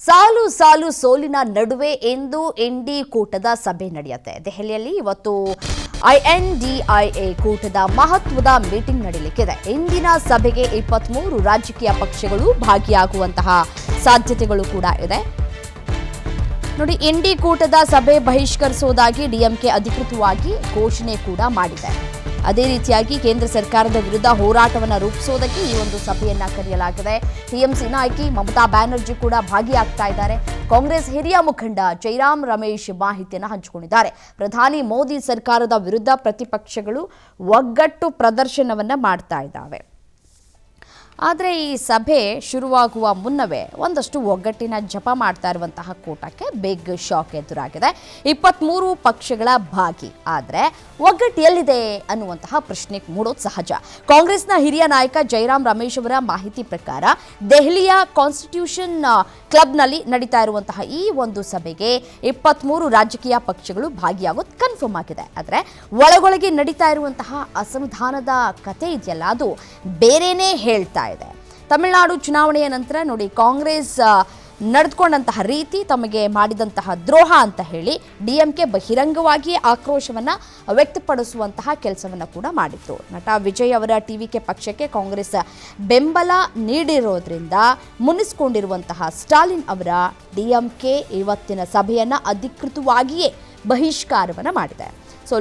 ಸಾಲು ಸಾಲು ಸೋಲಿನ ನಡುವೆ ಇಂದು ಎನ್ಡಿ ಕೂಟದ ಸಭೆ ನಡೆಯುತ್ತೆ. ದೆಹಲಿಯಲ್ಲಿ ಇವತ್ತು INDIA ಕೂಟದ ಮಹತ್ವದ ಮೀಟಿಂಗ್ ನಡೆಯಲಿಕ್ಕಿದೆ. ಇಂದಿನ ಸಭೆಗೆ 23 ರಾಜಕೀಯ ಪಕ್ಷಗಳು ಭಾಗಿಯಾಗುವಂತಹ ಸಾಧ್ಯತೆಗಳು ಕೂಡ ಇದೆ. ನೋಡಿ, ಎನ್ಡಿ ಕೂಟದ ಸಭೆ ಬಹಿಷ್ಕರಿಸುವುದಾಗಿ ಡಿಎಂಕೆ ಅಧಿಕೃತವಾಗಿ ಘೋಷಣೆ ಕೂಡ ಮಾಡಿದೆ. ಅದೇ ರೀತಿಯಾಗಿ ಕೇಂದ್ರ ಸರ್ಕಾರದ ವಿರುದ್ಧ ಹೋರಾಟವನ್ನು ರೂಪಿಸೋದಕ್ಕೆ ಈ ಒಂದು ಸಭೆಯನ್ನ ಕರೆಯಲಾಗಿದೆ. ಟಿಎಂಸಿ ನಾಯಕಿ ಮಮತಾ ಬ್ಯಾನರ್ಜಿ ಕೂಡ ಭಾಗಿಯಾಗ್ತಾ ಇದ್ದಾರೆ. ಕಾಂಗ್ರೆಸ್ ಹಿರಿಯ ಮುಖಂಡ ಜೈರಾಮ್ ರಮೇಶ್ ಮಾಹಿತಿಯನ್ನು ಹಂಚಿಕೊಂಡಿದ್ದಾರೆ. ಪ್ರಧಾನಿ ಮೋದಿ ಸರ್ಕಾರದ ವಿರುದ್ಧ ಪ್ರತಿಪಕ್ಷಗಳು ಒಗ್ಗಟ್ಟು ಪ್ರದರ್ಶನವನ್ನ ಮಾಡ್ತಾ ಇದ್ದಾವೆ. ಆದರೆ ಈ ಸಭೆ ಶುರುವಾಗುವ ಮುನ್ನವೇ ಒಂದಷ್ಟು ಒಗ್ಗಟ್ಟಿನ ಜಪ ಮಾಡ್ತಾ ಇರುವಂತಹ ಕೂಟಕ್ಕೆ ಬಿಗ್ ಶಾಕ್ ಎದುರಾಗಿದೆ. 23 ಪಕ್ಷಗಳ ಭಾಗಿ, ಆದರೆ ಒಗ್ಗಟ್ಟು ಎಲ್ಲಿದೆ ಅನ್ನುವಂತಹ ಪ್ರಶ್ನೆ ಮೂಡೋದು ಸಹಜ. ಕಾಂಗ್ರೆಸ್ನ ಹಿರಿಯ ನಾಯಕ ಜೈರಾಮ್ ರಮೇಶ್ ಅವರ ಮಾಹಿತಿ ಪ್ರಕಾರ ದೆಹಲಿಯ ಕಾನ್ಸ್ಟಿಟ್ಯೂಷನ್ ಕ್ಲಬ್ನಲ್ಲಿ ನಡೀತಾ ಇರುವಂತಹ ಈ ಒಂದು ಸಭೆಗೆ 23 ರಾಜಕೀಯ ಪಕ್ಷಗಳು ಭಾಗಿಯಾಗೋದು ಕನ್ಫರ್ಮ್ ಆಗಿದೆ. ಆದರೆ ಒಳಗೊಳಗೆ ನಡೀತಾ ಇರುವಂತಹ ಅಸಮಾಧಾನದ ಕತೆ ಇದೆಯಲ್ಲ, ಅದು ಬೇರೆನೇ ಹೇಳ್ತಾ ಇದೆ. ತಮಿಳುನಾಡು ಚುನಾವಣೆಯ ನಂತರ ನೋಡಿ, ಕಾಂಗ್ರೆಸ್ ನಡೆದುಕೊಂಡಂತಹ ರೀತಿ ತಮಗೆ ಮಾಡಿದಂತಹ ದ್ರೋಹ ಅಂತ ಹೇಳಿ ಡಿಎಂಕೆ ಬಹಿರಂಗವಾಗಿ ಆಕ್ರೋಶವನ್ನು ವ್ಯಕ್ತಪಡಿಸುವಂತಹ ಕೆಲಸವನ್ನು ಕೂಡ ಮಾಡಿತ್ತು. ನಟ ವಿಜಯ್ ಅವರ ಟಿವಿಕೆ ಪಕ್ಷಕ್ಕೆ ಕಾಂಗ್ರೆಸ್ ಬೆಂಬಲ ನೀಡಿರೋದ್ರಿಂದ ಮುನಿಸಿಕೊಂಡಿರುವಂತಹ ಸ್ಟಾಲಿನ್ ಅವರ ಡಿಎಂಕೆ ಇವತ್ತಿನ ಸಭೆಯನ್ನು ಅಧಿಕೃತವಾಗಿಯೇ ಬಹಿಷ್ಕಾರವನ್ನು ಮಾಡಿದೆ.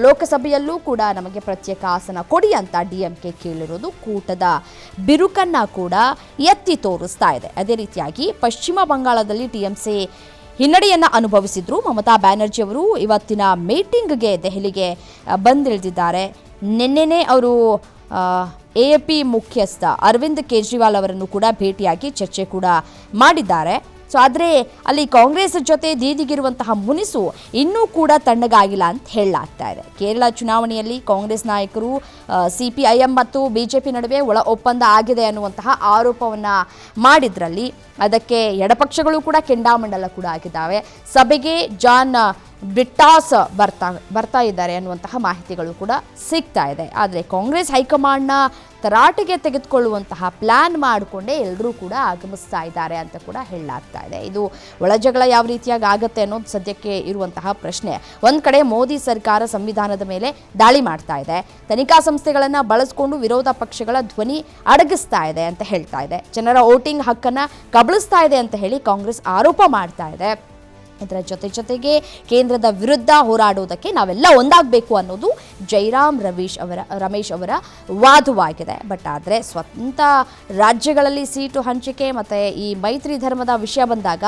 ಲೋಕಸಭೆಯಲ್ಲೂ ಕೂಡ ನಮಗೆ ಪ್ರತ್ಯೇಕ ಆಸನ ಕೊಡಿ ಅಂತ ಡಿಎಂಕೆ ಕೇಳಿರೋದು ಕೂಟದ ಬಿರುಕನ್ನ ಕೂಡ ಎತ್ತಿ ತೋರಿಸ್ತಾ ಇದೆ. ಅದೇ ರೀತಿಯಾಗಿ ಪಶ್ಚಿಮ ಬಂಗಾಳದಲ್ಲಿ ಟಿಎಂಸಿ ಹಿನ್ನಡೆಯನ್ನು ಅನುಭವಿಸಿದ್ರು. ಮಮತಾ ಬ್ಯಾನರ್ಜಿ ಅವರು ಇವತ್ತಿನ ಮೀಟಿಂಗ್ಗೆ ದೆಹಲಿಗೆ ಬಂದಿಳಿದಿದ್ದಾರೆ. ನಿನ್ನೆನೇ ಅವರು AAP ಮುಖ್ಯಸ್ಥ ಅರವಿಂದ್ ಕೇಜ್ರಿವಾಲ್ ಅವರನ್ನು ಕೂಡ ಭೇಟಿಯಾಗಿ ಚರ್ಚೆ ಕೂಡ ಮಾಡಿದ್ದಾರೆ. ಆದರೆ ಅಲ್ಲಿ ಕಾಂಗ್ರೆಸ್ ಜೊತೆ ದೀದಿಗಿರುವಂತಹ ಮುನಿಸು ಇನ್ನೂ ಕೂಡ ತಣ್ಣಗಾಗಿಲ್ಲ ಅಂತ ಹೇಳಲಾಗ್ತಾ ಇದೆ. ಕೇರಳ ಚುನಾವಣೆಯಲ್ಲಿ ಕಾಂಗ್ರೆಸ್ ನಾಯಕರು CPIM ಮತ್ತು BJP ನಡುವೆ ಒಳ ಒಪ್ಪಂದ ಆಗಿದೆ ಅನ್ನುವಂತಹ ಆರೋಪವನ್ನು ಮಾಡಿದ್ರಲ್ಲಿ ಅದಕ್ಕೆ ಎಡಪಕ್ಷಗಳು ಕೂಡ ಕೆಂಡಾಮಂಡಲ ಕೂಡ ಆಗಿದ್ದಾವೆ. ಸಭೆಗೆ ಜಾನ್ ಬ್ರಿಟಾಸ್ ಬರ್ತಾ ಇದ್ದಾರೆ ಅನ್ನುವಂತಹ ಮಾಹಿತಿಗಳು ಕೂಡ ಸಿಗ್ತಾ ಇದೆ. ಆದರೆ ಕಾಂಗ್ರೆಸ್ ಹೈಕಮಾಂಡ್ನ ತರಾಟೆಗೆ ತೆಗೆದುಕೊಳ್ಳುವಂತಹ ಪ್ಲಾನ್ ಮಾಡಿಕೊಂಡೇ ಎಲ್ಲರೂ ಕೂಡ ಆಗಮಿಸ್ತಾ ಇದ್ದಾರೆ ಅಂತ ಕೂಡ ಹೇಳಲಾಗ್ತಾ ಇದೆ. ಇದು ಒಳಜಗಳ ಯಾವ ರೀತಿಯಾಗಿ ಆಗುತ್ತೆ ಅನ್ನೋದು ಸದ್ಯಕ್ಕೆ ಇರುವಂತಹ ಪ್ರಶ್ನೆ. ಒಂದು ಕಡೆ ಮೋದಿ ಸರ್ಕಾರ ಸಂವಿಧಾನದ ಮೇಲೆ ದಾಳಿ ಮಾಡ್ತಾ ಇದೆ, ತನಿಖಾ ಸಂಸ್ಥೆಗಳನ್ನು ಬಳಸಿಕೊಂಡು ವಿರೋಧ ಪಕ್ಷಗಳ ಧ್ವನಿ ಅಡಗಿಸ್ತಾ ಇದೆ ಅಂತ ಹೇಳ್ತಾ ಇದೆ, ಜನರ ವೋಟಿಂಗ್ ಹಕ್ಕನ್ನು ಕಬಳಿಸ್ತಾ ಇದೆ ಅಂತ ಹೇಳಿ ಕಾಂಗ್ರೆಸ್ ಆರೋಪ ಮಾಡ್ತಾ ಇದೆ. ಇದರ ಜೊತೆಗೆ ಕೇಂದ್ರದ ವಿರುದ್ಧ ಹೋರಾಡುವುದಕ್ಕೆ ನಾವೆಲ್ಲ ಒಂದಾಗಬೇಕು ಅನ್ನೋದು ಜೈರಾಮ್ ರಮೇಶ್ ಅವರ ವಾದವಾಗಿದೆ. ಬಟ್ ಆದರೆ ಸ್ವತಂತ್ರ ರಾಜ್ಯಗಳಲ್ಲಿ ಸೀಟು ಹಂಚಿಕೆ ಮತ್ತು ಈ ಮೈತ್ರಿ ಧರ್ಮದ ವಿಷಯ ಬಂದಾಗ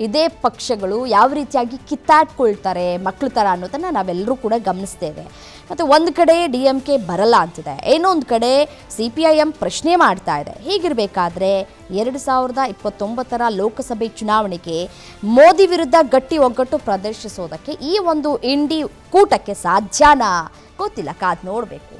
ಇದೇ ಪಕ್ಷಗಳು ಯಾವ ರೀತಿಯಾಗಿ ಕಿತ್ತಾಡ್ಕೊಳ್ತಾರೆ ಮಕ್ಕಳ ಥರ ಅನ್ನೋದನ್ನು ನಾವೆಲ್ಲರೂ ಕೂಡ ಗಮನಿಸ್ತೇವೆ. ಮತ್ತು ಒಂದು ಕಡೆ ಡಿಎಂಕೆ ಬರಲ್ಲ ಅಂತಿದೆ, ಇನ್ನೊಂದು ಕಡೆ CPIM ಪ್ರಶ್ನೆ ಮಾಡ್ತಾ ಇದೆ. ಹೀಗಿರಬೇಕಾದ್ರೆ 2029 ಲೋಕಸಭೆ ಚುನಾವಣೆಗೆ ಮೋದಿ ವಿರುದ್ಧ ಗಟ್ಟಿ ಒಗ್ಗಟ್ಟು ಪ್ರದರ್ಶಿಸೋದಕ್ಕೆ ಈ ಒಂದು ಇಂಡಿ ಕೂಟಕ್ಕೆ ಸಾಧ್ಯನಾ ಗೊತ್ತಿಲ್ಲ, ಕಾದ್ ನೋಡಬೇಕು.